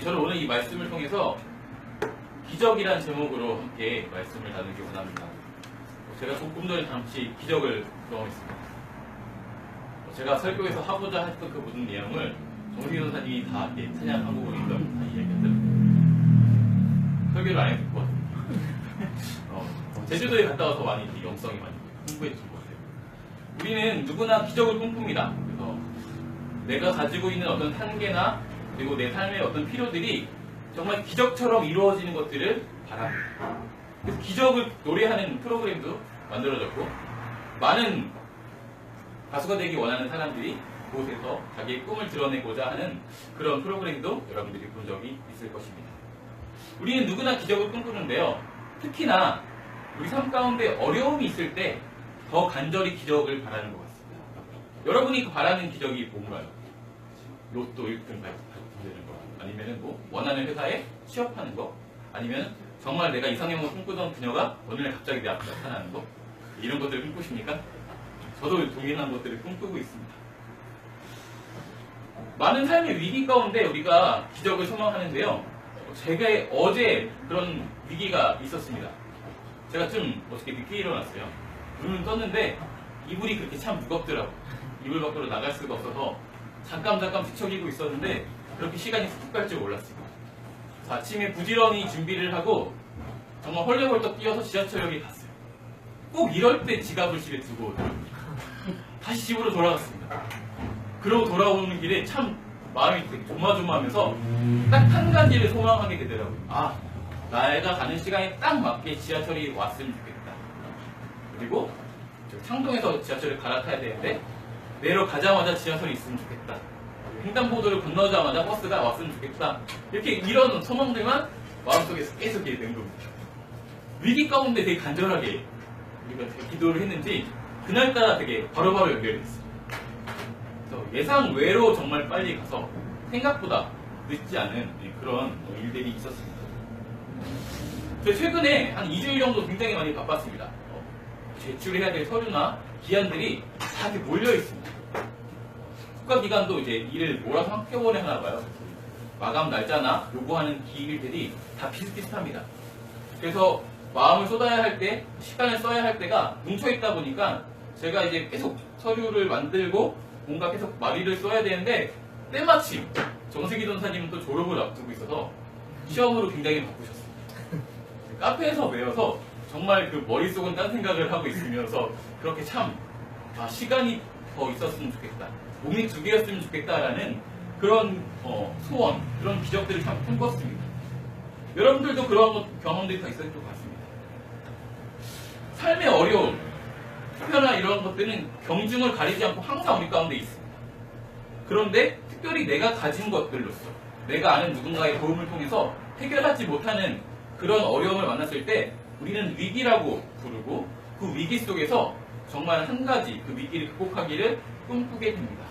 저는 오늘 이 말씀을 통해서 기적이란 제목으로 함께 말씀을 나누기 원합니다. 제가 조금 전에 잠시 기적을 경험했습니다. 제가 설교에서 하고자 했던 그 모든 내용을 정승희 전사님이 다 찬양 한국어로 있던 다 이야기했던 설교를 안 했을 것 같아요. 제주도에 갔다 와서 많이 영성이 많이 풍부해진 것 같아요. 우리는 누구나 기적을 꿈꿉니다. 그래서 내가 가지고 있는 어떤 한계나 그리고 내 삶의 어떤 필요들이 정말 기적처럼 이루어지는 것들을 바랍니다. 그래서 기적을 노래하는 프로그램도 만들어졌고 많은 가수가 되기 원하는 사람들이 그곳에서 자기의 꿈을 드러내고자 하는 그런 프로그램도 여러분들이 본 적이 있을 것입니다. 우리는 누구나 기적을 꿈꾸는데요. 특히나 우리 삶 가운데 어려움이 있을 때 더 간절히 기적을 바라는 것 같습니다. 여러분이 바라는 기적이 뭔가요? 로또 1등 당되는 거, 아니면 뭐 원하는 회사에 취업하는 거, 아니면 정말 내가 이상형을 꿈꾸던 그녀가 어느 날 갑자기 내 앞에 나타나는 거, 이런 것들을 꿈꾸십니까? 저도 동일한 것들을 꿈꾸고 있습니다. 많은 삶의 위기 가운데 우리가 기적을 소망하는데요. 제가 어제 그런 위기가 있었습니다. 제가 좀 어저께 늦게 일어났어요. 눈을 떴는데 이불이 그렇게 참 무겁더라고요. 이불 밖으로 나갈 수가 없어서 잠깐 뒤척이고 있었는데 그렇게 시간이 훅 갈 줄 몰랐습니다. 아침에 부지런히 준비를 하고 정말 헐레벌떡 뛰어서 지하철역에 갔어요. 꼭 이럴 때 지갑을 집에 두고 오더라고요. 다시 집으로 돌아갔습니다. 그러고 돌아오는 길에 참 마음이 되게 조마조마하면서 딱 한 가지를 소망하게 되더라고요. 아, 내가 가는 시간에 딱 맞게 지하철이 왔으면 좋겠다. 그리고 창동에서 지하철을 갈아타야 되는데 내려가자마자 지하철이 있으면 좋겠다. 횡단보도를 건너자마자 버스가 왔으면 좋겠다. 이렇게 이런 소망들만 마음속에서 계속 되는 겁니다. 위기 가운데 되게 간절하게 우리가 되게 기도를 했는지 그날따라 되게 바로바로 연결이 됐어요. 그래서 예상 외로 정말 빨리 가서 생각보다 늦지 않은 그런 일들이 있었습니다. 최근에 한 2주일 정도 굉장히 많이 바빴습니다. 제출해야 될 서류나 기한들이 다 이렇게 몰려 있습니다. 국가기관도 이제 일을 몰아서 한꺼번에 하나 봐요. 마감 날짜나 요구하는 기일들이 다 비슷비슷합니다. 그래서 마음을 쏟아야 할 때, 시간을 써야 할 때가 뭉쳐있다 보니까 제가 이제 계속 서류를 만들고 뭔가 계속 마리를 써야 되는데 때마침 정승희 전사님은 또 졸업을 앞두고 있어서 시험으로 굉장히 바쁘셨습니다. 카페에서 외워서 정말 그 머릿속은 딴 생각을 하고 있으면서 그렇게 참 시간이 더 있었으면 좋겠다. 몸이 두 개였으면 좋겠다라는 그런 소원, 그런 기적들을 참 꿈꿨습니다. 여러분들도 그런 경험들이 다 있었을 것 같습니다. 삶의 어려움, 특별한 이런 것들은 경중을 가리지 않고 항상 우리 가운데 있습니다. 그런데 특별히 내가 가진 것들로서 내가 아는 누군가의 도움을 통해서 해결하지 못하는 그런 어려움을 만났을 때 우리는 위기라고 부르고 그 위기 속에서 정말 한 가지 그 위기를 극복하기를 꿈꾸게 됩니다.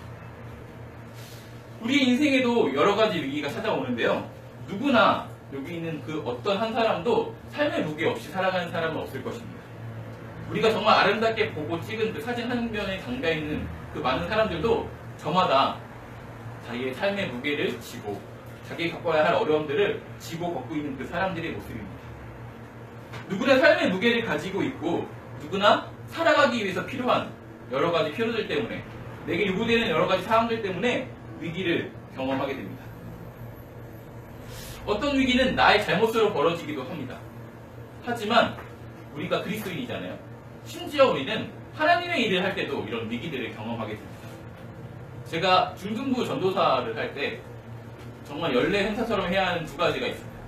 우리 인생에도 여러 가지 위기가 찾아오는데요. 누구나 여기 있는 그 어떤 한 사람도 삶의 무게 없이 살아가는 사람은 없을 것입니다. 우리가 정말 아름답게 보고 찍은 그 사진 한 면에 담겨있는 그 많은 사람들도 저마다 자기의 삶의 무게를 지고 자기가 겪어야 할 어려움들을 지고 걷고 있는 그 사람들의 모습입니다. 누구나 삶의 무게를 가지고 있고 누구나 살아가기 위해서 필요한 여러 가지 필요들 때문에 내게 요구되는 여러 가지 사항들 때문에 위기를 경험하게 됩니다. 어떤 위기는 나의 잘못으로 벌어지기도 합니다. 하지만 우리가 그리스도인이잖아요. 심지어 우리는 하나님의 일을 할 때도 이런 위기들을 경험하게 됩니다. 제가 중등부 전도사를 할 때 정말 연례 행사처럼 해야 하는 두 가지가 있습니다.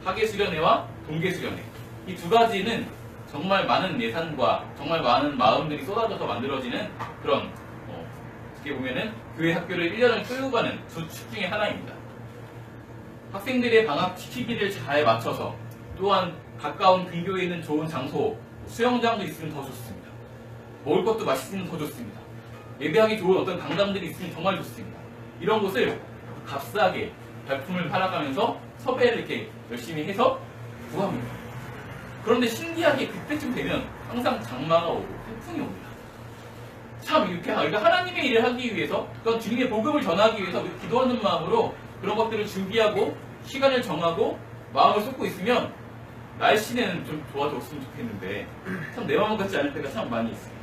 학예 수련회와 동계 수련회. 이 두 가지는 정말 많은 예산과 정말 많은 마음들이 쏟아져서 만들어지는 그런 어떻게 보면은 교회 학교를 1년을 끌고 가는 두 축 중에 하나입니다. 학생들의 방학 시기를 잘 맞춰서 또한 가까운 근교에 있는 좋은 장소, 수영장도 있으면 더 좋습니다. 먹을 것도 맛있으면 더 좋습니다. 예배하기 좋은 어떤 강당들이 있으면 정말 좋습니다. 이런 곳을 값싸게 발품을 팔아가면서 섭외를 이렇게 열심히 해서 구합니다. 그런데 신기하게 그때쯤 되면 항상 장마가 오고 태풍이 옵니다. 참 이렇게 하나님의 일을 하기 위해서, 그건 주님의 복음을 전하기 위해서 기도하는 마음으로 그런 것들을 준비하고 시간을 정하고 마음을 쏟고 있으면 날씨는 좀 좋아졌으면 좋겠는데 참 내 마음 같지 않을 때가 참 많이 있어요.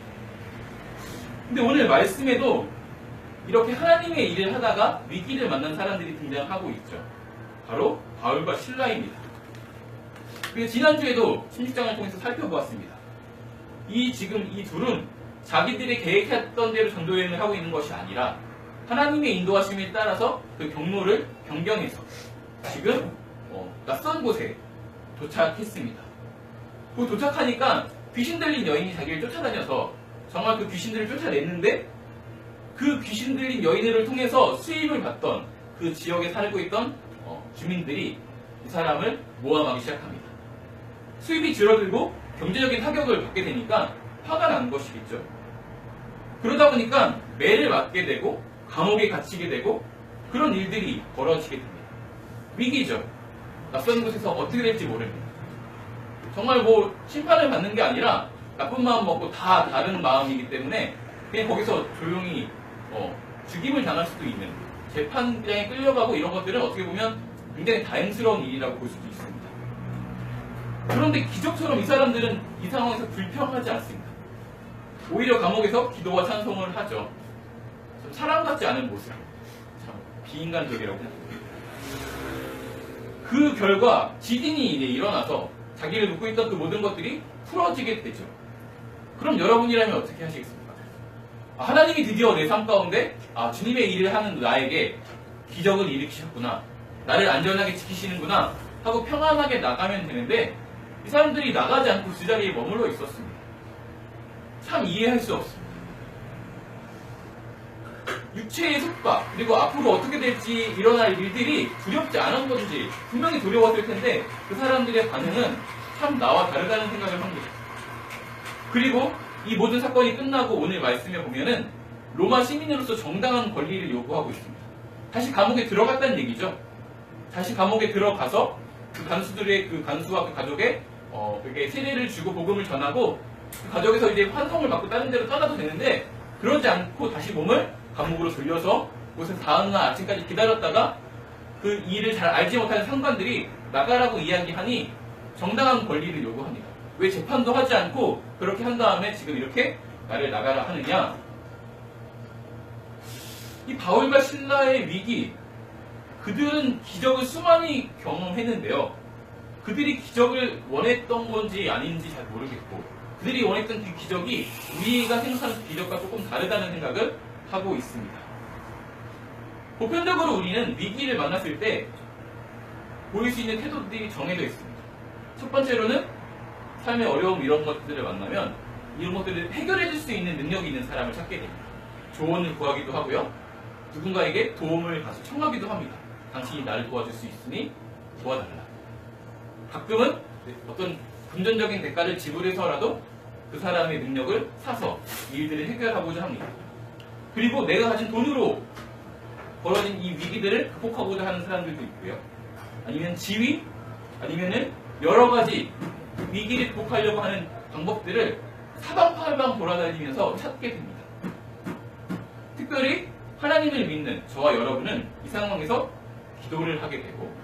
근데 오늘 말씀에도 이렇게 하나님의 일을 하다가 위기를 만난 사람들이 등장하고 있죠. 바로 바울과 실라입니다. 그래서 지난주에도 16장을 통해서 살펴보았습니다. 지금 이 둘은 자기들이 계획했던 대로 전도 여행을 하고 있는 것이 아니라 하나님의 인도하심에 따라서 그 경로를 변경해서 지금 낯선 곳에 도착했습니다. 그 도착하니까 귀신 들린 여인이 자기를 쫓아다녀서 정말 그 귀신들을 쫓아냈는데 그 귀신 들린 여인을 통해서 수입을 받던 그 지역에 살고 있던 주민들이 이 사람을 모함하기 시작합니다. 수입이 줄어들고 경제적인 타격을 받게 되니까 화가 난 것이겠죠. 그러다 보니까 매를 맞게 되고 감옥에 갇히게 되고 그런 일들이 벌어지게 됩니다. 위기죠. 낯선 곳에서 어떻게 될지 모릅니다. 정말 심판을 받는 게 아니라 나쁜 마음 먹고 다 다른 마음이기 때문에 그냥 거기서 조용히 죽임을 당할 수도 있는 재판장에 끌려가고 이런 것들은 어떻게 보면 굉장히 다행스러운 일이라고 볼 수도 있습니다. 그런데 기적처럼 이 사람들은 이 상황에서 불평하지 않습니다. 오히려 감옥에서 기도와 찬송을 하죠. 좀 사람 같지 않은 모습, 참 비인간적이라고 생각합니다. 그 결과 지진이 이제 일어나서 자기를 묶고 있던 그 모든 것들이 풀어지게 되죠. 그럼 여러분이라면 어떻게 하시겠습니까? 하나님이 드디어 내 삶 가운데 주님의 일을 하는 나에게 기적을 일으키셨구나, 나를 안전하게 지키시는구나 하고 평안하게 나가면 되는데 이 사람들이 나가지 않고 그 자리에 머물러 있었습니다. 참 이해할 수 없습니다. 육체의 속박 그리고 앞으로 어떻게 될지 일어날 일들이 두렵지 않은 건지 분명히 두려웠을 텐데 그 사람들의 반응은 참 나와 다르다는 생각을 합니다. 그리고 이 모든 사건이 끝나고 오늘 말씀에 보면은 로마 시민으로서 정당한 권리를 요구하고 있습니다. 다시 감옥에 들어갔다는 얘기죠. 다시 감옥에 들어가서 그 간수들의 그 간수와 그 가족에 그게 세례를 주고 복음을 전하고 그 가족에서 이제 환송을 받고 다른 데로 떠나도 되는데 그러지 않고 다시 몸을 감옥으로 돌려서 그곳에서 다음날 아침까지 기다렸다가 그 일을 잘 알지 못하는 상관들이 나가라고 이야기하니 정당한 권리를 요구합니다. 왜 재판도 하지 않고 그렇게 한 다음에 지금 이렇게 나를 나가라 하느냐? 이 바울과 실라의 위기, 그들은 기적을 수많이 경험했는데요. 그들이 기적을 원했던 건지 아닌지 잘 모르겠고 그들이 원했던 그 기적이 우리가 생각하는 기적과 조금 다르다는 생각을 하고 있습니다. 보편적으로 우리는 위기를 만났을 때 보일 수 있는 태도들이 정해져 있습니다. 첫 번째로는 삶의 어려움 이런 것들을 만나면 이런 것들을 해결해 줄 수 있는 능력이 있는 사람을 찾게 됩니다. 조언을 구하기도 하고요. 누군가에게 도움을 가서 청하기도 합니다. 당신이 나를 도와줄 수 있으니 도와달라. 가끔은 어떤 금전적인 대가를 지불해서라도 그 사람의 능력을 사서 일들을 해결하고자 합니다. 그리고 내가 가진 돈으로 벌어진 이 위기들을 극복하고자 하는 사람들도 있고요. 아니면 지위, 아니면은 여러 가지 위기를 극복하려고 하는 방법들을 사방팔방 돌아다니면서 찾게 됩니다. 특별히 하나님을 믿는 저와 여러분은 이 상황에서 기도를 하게 되고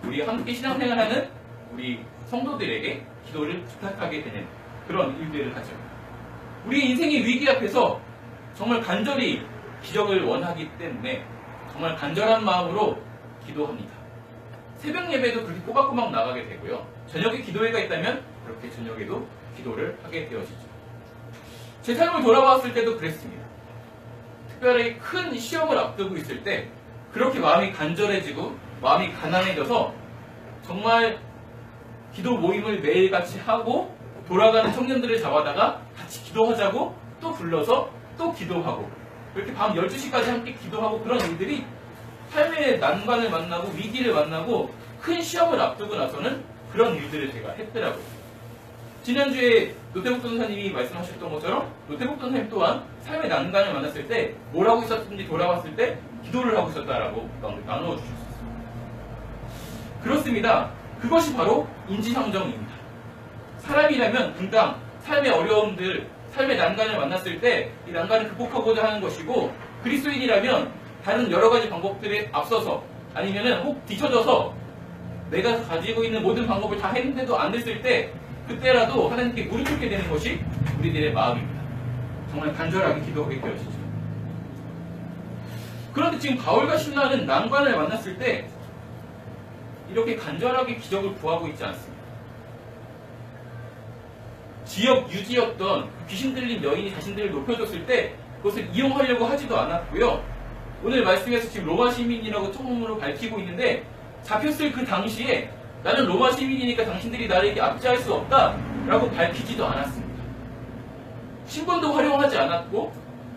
우리 함께 신앙생활하는 우리 성도들에게 기도를 부탁하게 되는 그런 일들을 하죠. 우리 인생의 위기 앞에서 정말 간절히 기적을 원하기 때문에 정말 간절한 마음으로 기도합니다. 새벽 예배도 그렇게 꼬박꼬박 나가게 되고요. 저녁에 기도회가 있다면 그렇게 저녁에도 기도를 하게 되어지죠. 제 삶을 돌아봤을 때도 그랬습니다. 특별히 큰 시험을 앞두고 있을 때 그렇게 마음이 간절해지고 마음이 가난해져서 정말 기도 모임을 매일같이 하고 돌아가는 청년들을 잡아다가 같이 기도하자고 또 불러서 또 기도하고 이렇게 밤 12시까지 함께 기도하고 그런 일들이 삶의 난관을 만나고 위기를 만나고 큰 시험을 앞두고 나서는 그런 일들을 제가 했더라고요. 지난주에 노태복 전사님이 말씀하셨던 것처럼 노태복 전사님 또한 삶의 난관을 만났을 때 뭘 하고 있었는지 돌아봤을 때 기도를 하고 있었다라고 나누어 주셨습니다. 그렇습니다. 그것이 바로 인지상정입니다. 사람이라면 응당 삶의 어려움들, 삶의 난관을 만났을 때 이 난관을 극복하고자 하는 것이고 그리스도인이라면 다른 여러 가지 방법들에 앞서서 아니면은 혹 뒤쳐져서 내가 가지고 있는 모든 방법을 다 했는데도 안 됐을 때 그때라도 하나님께 무릎 꿇게 되는 것이 우리들의 마음입니다. 정말 간절하게 기도하게 되어지죠. 그런데 지금 바울과 신라는 난관을 만났을 때 이렇게 간절하게 기적을 구하고 있지 않습니다. 지역 유지였던 귀신 들린 여인이 자신들을 높여줬을 때 그것을 이용하려고 하지도 않았고요. 오늘 말씀에서 지금 로마 시민이라고 처음으로 밝히고 있는데 잡혔을 그 당시에 나는 로마 시민이니까 당신들이 나를 압제할 수 없다 라고 밝히지도 않았습니다. 신분도 활용하지 않았고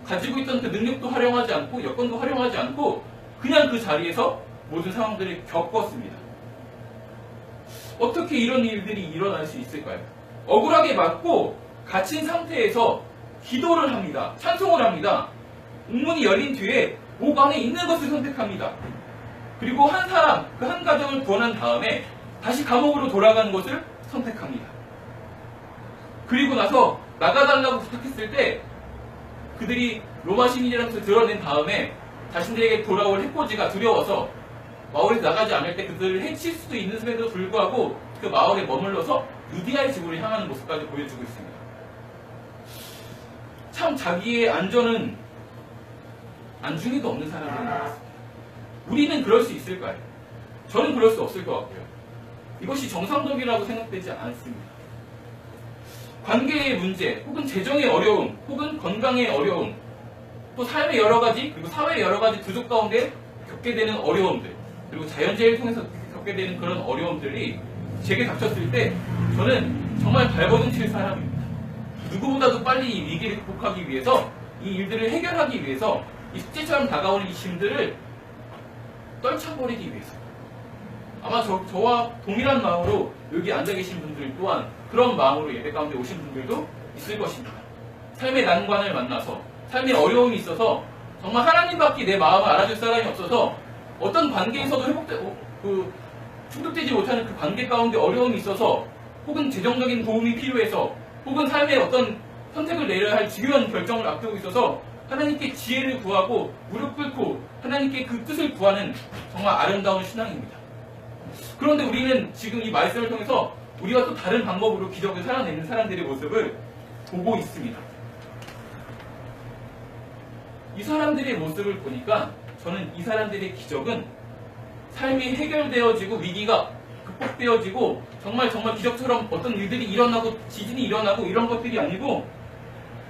가지고 있던 그 능력도 활용하지 않고 여건도 활용하지 않고 그냥 그 자리에서 모든 상황들을 겪었습니다. 어떻게 이런 일들이 일어날 수 있을까요? 억울하게 맞고 갇힌 상태에서 기도를 합니다. 찬송을 합니다. 옥문이 열린 뒤에 옥 안에 있는 것을 선택합니다. 그리고 한 사람, 그 한 가정을 구원한 다음에 다시 감옥으로 돌아가는 것을 선택합니다. 그리고 나서 나가달라고 부탁했을 때 그들이 로마 시민이라는 것을 드러낸 다음에 자신들에게 돌아올 해코지가 두려워서 마을에서 나가지 않을 때 그들을 해칠 수도 있는 셈에도 불구하고 그 마을에 머물러서 유디아의 집으로 향하는 모습까지 보여주고 있습니다. 참 자기의 안전은 안중에도 없는 사람인 것 같습니다. 우리는 그럴 수 있을까요? 저는 그럴 수 없을 것 같고요. 이것이 정상적이라고 생각되지 않습니다. 관계의 문제, 혹은 재정의 어려움, 혹은 건강의 어려움, 또 삶의 여러 가지, 그리고 사회의 여러 가지 부족 가운데 겪게 되는 어려움들, 그리고 자연재해를 통해서 겪게 되는 그런 어려움들이 제게 닥쳤을 때 저는 정말 발버둥 칠 사람입니다. 누구보다도 빨리 이 위기를 극복하기 위해서, 이 일들을 해결하기 위해서, 이 숙제처럼 다가오는 이 짐들을 떨쳐버리기 위해서. 아마 저와 동일한 마음으로 여기 앉아 계신 분들 또한 그런 마음으로 예배 가운데 오신 분들도 있을 것입니다. 삶의 난관을 만나서, 삶의 어려움이 있어서 정말 하나님밖에 내 마음을 알아줄 사람이 없어서 어떤 관계에서도 충족되지 못하는 그 관계 가운데 어려움이 있어서 혹은 재정적인 도움이 필요해서 혹은 삶의 어떤 선택을 내려야 할 중요한 결정을 앞두고 있어서 하나님께 지혜를 구하고 무릎 꿇고 하나님께 그 뜻을 구하는 정말 아름다운 신앙입니다. 그런데 우리는 지금 이 말씀을 통해서 우리가 또 다른 방법으로 기적을 살아내는 사람들의 모습을 보고 있습니다. 이 사람들의 모습을 보니까 저는 이 사람들의 기적은 삶이 해결되어지고 위기가 극복되어지고 정말 기적처럼 어떤 일들이 일어나고 지진이 일어나고 이런 것들이 아니고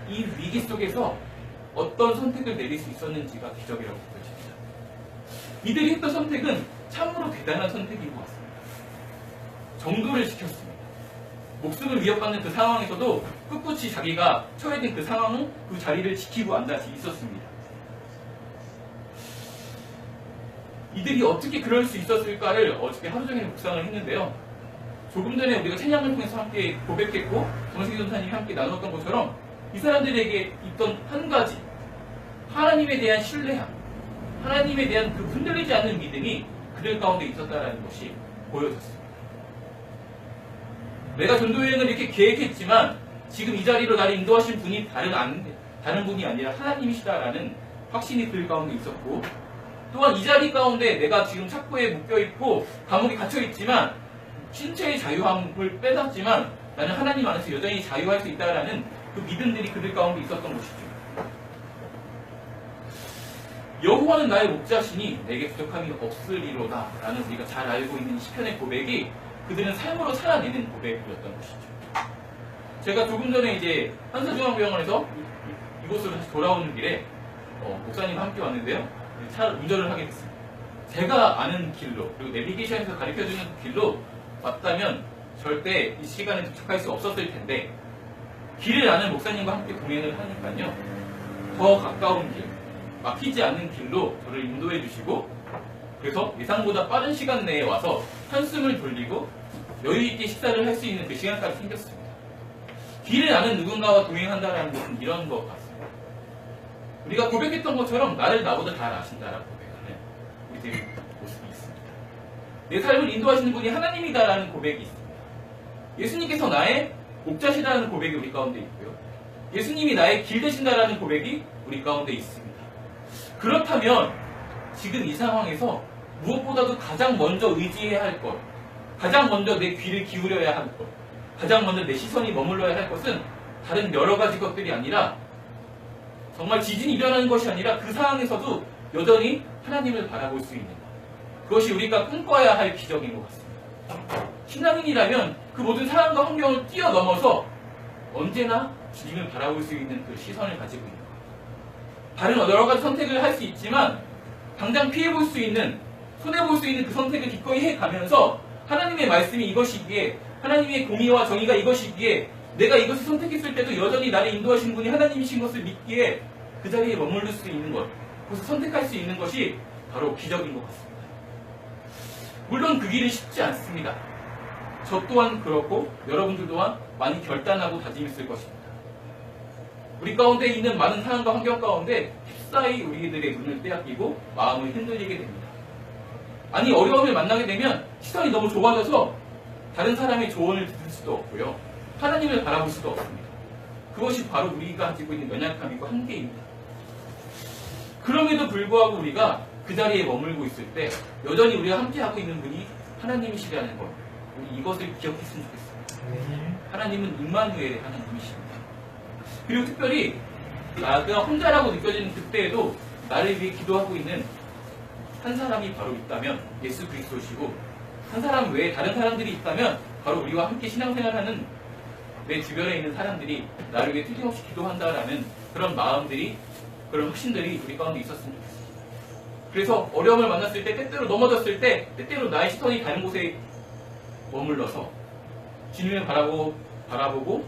이 위기 속에서 어떤 선택을 내릴 수 있었는지가 기적이라고 보여집니다. 이들이 했던 선택은 참으로 대단한 선택인 것 같습니다. 정도를 지켰습니다. 목숨을 위협받는 그 상황에서도 꿋꿋이 자기가 처해진 그 상황은 그 자리를 지키고 앉아 있었습니다. 이들이 어떻게 그럴 수 있었을까를 어저께 하루 종일 묵상을 했는데요. 조금 전에 우리가 찬양을 통해서 함께 고백했고 정승기 전사님이 함께 나눴던 것처럼 이 사람들에게 있던 한 가지 하나님에 대한 신뢰함, 하나님에 대한 그 흔들리지 않는 믿음이 그들 가운데 있었다는 것이 보여졌습니다. 내가 전도여행을 이렇게 계획했지만 지금 이 자리로 나를 인도하신 분이 다른 분이 아니라 하나님이시다라는 확신이 그들 가운데 있었고, 또한 이 자리 가운데 내가 지금 착고에 묶여있고 감옥에 갇혀있지만 신체의 자유함을 뺏었지만 나는 하나님 안에서 여전히 자유할 수 있다라는 그 믿음들이 그들 가운데 있었던 것이죠. 여호와는 나의 목자시니 내게 부족함이 없으리로다 라는 우리가 잘 알고 있는 시편의 고백이 그들은 삶으로 살아내는 고백이었던 것이죠. 제가 조금 전에 이제 한사중앙병원에서 이곳으로 다시 돌아오는 길에 목사님과 함께 왔는데요. 차를 운전을 하게 됐습니다. 제가 아는 길로, 그리고 내비게이션에서 가르쳐주는 길로 왔다면 절대 이 시간에 도착할 수 없었을 텐데 길을 아는 목사님과 함께 동행을 하니까요. 더 가까운 길, 막히지 않는 길로 저를 인도해 주시고, 그래서 예상보다 빠른 시간 내에 와서 한숨을 돌리고 여유있게 식사를 할 수 있는 그 시간까지 생겼습니다. 길을 아는 누군가와 동행한다는 것은 이런 것 같습니다. 우리가 고백했던 것처럼 나를 나보다 잘 아신다라고 고백하는 우리들의 모습이 있습니다. 내 삶을 인도하시는 분이 하나님이다라는 고백이 있습니다. 예수님께서 나의 목자시다라는 고백이 우리 가운데 있고요. 예수님이 나의 길 되신다라는 고백이 우리 가운데 있습니다. 그렇다면 지금 이 상황에서 무엇보다도 가장 먼저 의지해야 할 것, 가장 먼저 내 귀를 기울여야 할 것, 가장 먼저 내 시선이 머물러야 할 것은 다른 여러 가지 것들이 아니라 정말 지진이 일어나는 것이 아니라 그 상황에서도 여전히 하나님을 바라볼 수 있는 것. 그것이 우리가 꿈꿔야 할 기적인 것 같습니다. 신앙인이라면 그 모든 상황과 환경을 뛰어넘어서 언제나 주님을 바라볼 수 있는 그 시선을 가지고 있는 것. 다른 여러 가지 선택을 할 수 있지만 당장 피해볼 수 있는, 손해볼 수 있는 그 선택을 기꺼이 해가면서 하나님의 말씀이 이것이기에, 하나님의 공의와 정의가 이것이기에 내가 이것을 선택했을 때도 여전히 나를 인도하신 분이 하나님이신 것을 믿기에 그 자리에 머무를 수 있는 것, 그것을 선택할 수 있는 것이 바로 기적인 것 같습니다. 물론 그 길은 쉽지 않습니다. 저 또한 그렇고 여러분들 또한 많이 결단하고 다짐했을 것입니다. 우리 가운데 있는 많은 상황과 환경 가운데 휩싸이 우리들의 눈을 빼앗기고 마음을 흔들리게 됩니다. 아니, 어려움을 만나게 되면 시선이 너무 좁아져서 다른 사람의 조언을 들을 수도 없고요, 하나님을 바라볼 수도 없습니다. 그것이 바로 우리가 가지고 있는 연약함이고 한계입니다. 그럼에도 불구하고 우리가 그 자리에 머물고 있을 때 여전히 우리가 함께하고 있는 분이 하나님이시라는 것, 우리 이것을 기억했으면 좋겠습니다. 하나님은 임마누엘의 하나님이십니다. 그리고 특별히 내가 혼자라고 느껴지는 그때에도 나를 위해 기도하고 있는 한 사람이 바로 있다면 예수 그리스도시고, 한 사람 외에 다른 사람들이 있다면 바로 우리와 함께 신앙생활하는 내 주변에 있는 사람들이 나를 위해 틀림없이 기도한다라는 그런 마음들이, 그런 확신들이 우리 가운데 있었으면 좋겠습니다. 그래서 어려움을 만났을 때, 때때로 넘어졌을 때, 때때로 나의 시선이 다른 곳에 머물러서 주님을 바라보고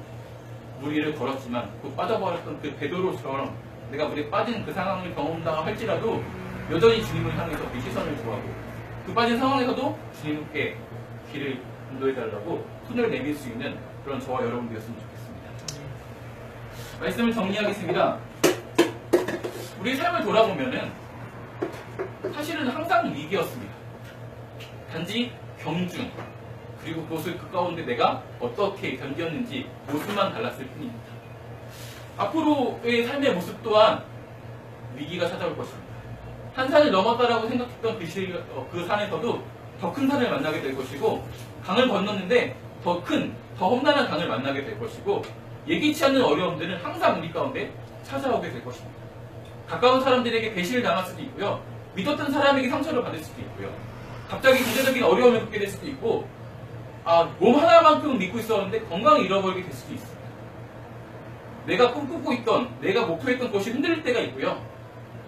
무리를 걸었지만 그 빠져버렸던 그 베드로처럼 내가 물에 빠진 그 상황을 경험한다 할지라도 여전히 주님을 향해서 그 시선을 구하고 그 빠진 상황에서도 주님께 길을 인도해달라고 손을 내밀 수 있는 그런 저와 여러분들이었으면 좋겠습니다. 말씀을 정리하겠습니다. 우리 삶을 돌아보면은 사실은 항상 위기였습니다. 단지 경중, 그리고 그것을 그 가운데 내가 어떻게 견뎠는지 모습만 달랐을 뿐입니다. 앞으로의 삶의 모습 또한 위기가 찾아올 것입니다. 한 산을 넘었다라고 생각했던 그 산에서도 더 큰 산을 만나게 될 것이고, 강을 건넜는데 더 큰, 더 험난한 강을 만나게 될 것이고, 예기치 않는 어려움들은 항상 우리 가운데 찾아오게 될 것입니다. 가까운 사람들에게 배신을 당할 수도 있고요, 믿었던 사람에게 상처를 받을 수도 있고요, 갑자기 기대적인 어려움을 겪게 될 수도 있고, 몸 하나만큼 믿고 있었는데 건강을 잃어버리게 될 수도 있습니다. 내가 꿈꾸고 있던, 내가 목표했던 것이 흔들릴 때가 있고요,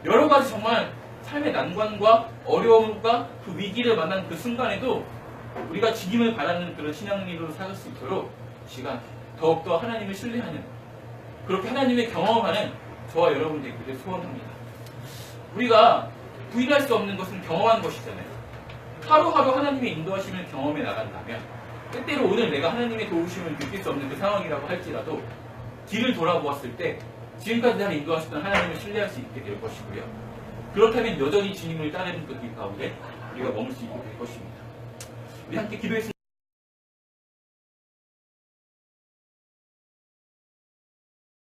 여러 가지 정말 삶의 난관과 어려움과 그 위기를 만난 그 순간에도 우리가 주님을 바라는 그런 신앙인으로 살 수 있도록 시간 더욱더 하나님을 신뢰하는, 그렇게 하나님의 경험하는 저와 여러분 되기를 소원합니다. 우리가 부인할 수 없는 것은 경험한 것이잖아요. 하루하루 하나님의 인도하심을 경험해 나간다면, 때때로 오늘 내가 하나님의 도우심을 느낄 수 없는 그 상황이라고 할지라도 뒤를 돌아보았을 때 지금까지 나를 인도하셨던 하나님을 신뢰할 수 있게 될 것이고요, 그렇다면 여전히 주님을 따르는 그 길 가운데 우리가 머물 수 있게 될 것입니다. 우리 함께 기도했습니다.